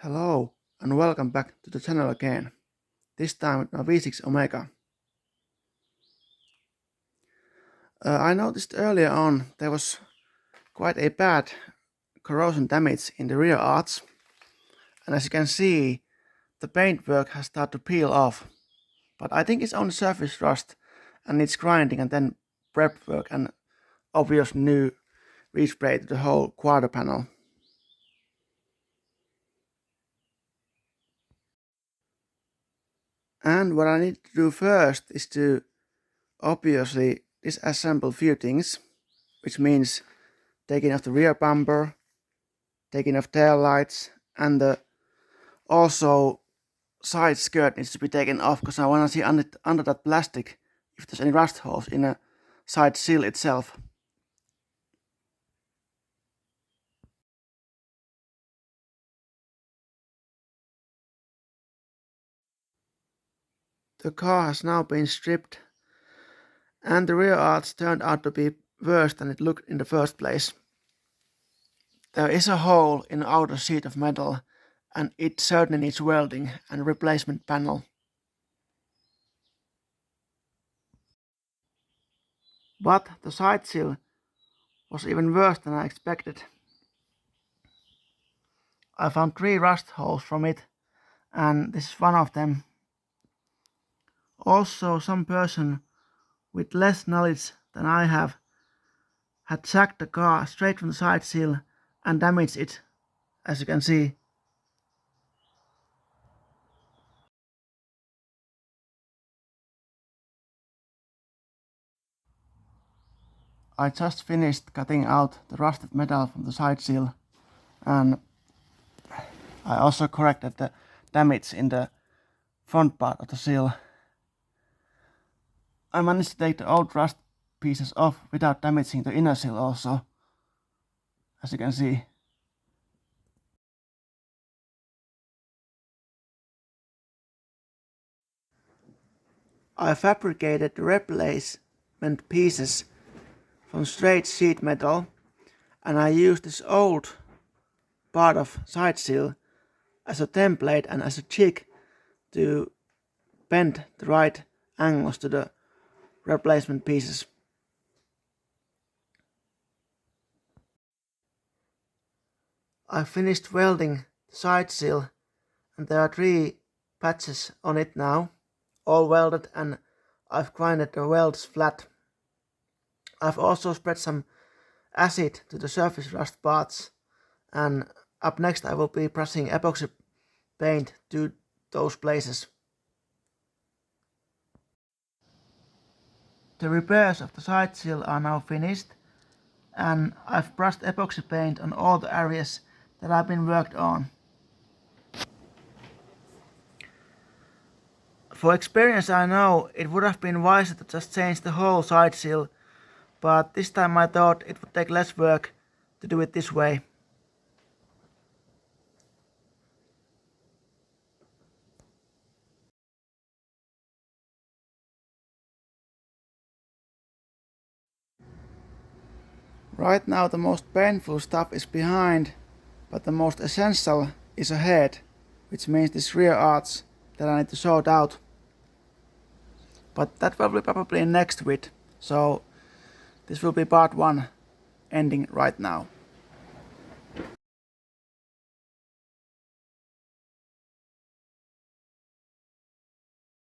Hello and welcome back to the channel again, this time with my V6 Omega. I noticed earlier on there was quite a bad corrosion damage in the rear arch, and as you can see the paintwork has started to peel off, but I think it's only surface rust and needs grinding and then prep work and obvious new respray to the whole quarter panel. And what I need to do first is to obviously disassemble few things, which means taking off the rear bumper, taking off tail lights, and also side skirt needs to be taken off because I want to see under that plastic if there's any rust holes in a side sill itself. The car has now been stripped and the rear arch turned out to be worse than it looked in the first place. There is a hole in the outer sheet of metal and it certainly needs welding and replacement panel. But the side sill was even worse than I expected. I found 3 rust holes from it, and this is one of them. Also, some person with less knowledge than I have had jacked the car straight from the side sill and damaged it, as you can see. I just finished cutting out the rusted metal from the side sill, and I also corrected the damage in the front part of the sill. I managed to take the old rust pieces off without damaging the inner sill also, as you can see. I fabricated the replacement pieces from straight sheet metal, and I used this old part of side sill as a template and as a jig to bend the right angles to the replacement pieces. I finished welding the side sill and there are 3 patches on it now, all welded, and I've grinded the welds flat. I've also spread some acid to the surface rust parts, and up next I will be pressing epoxy paint to those places. The repairs of the side sill are now finished, and I've brushed epoxy paint on all the areas that have been worked on. For experience I know it would have been wiser to just change the whole side sill, but this time I thought it would take less work to do it this way. Right now the most painful stuff is behind, but the most essential is ahead, which means this rear arch that I need to sort out. But that will be probably next week, so this will be part 1 ending right now.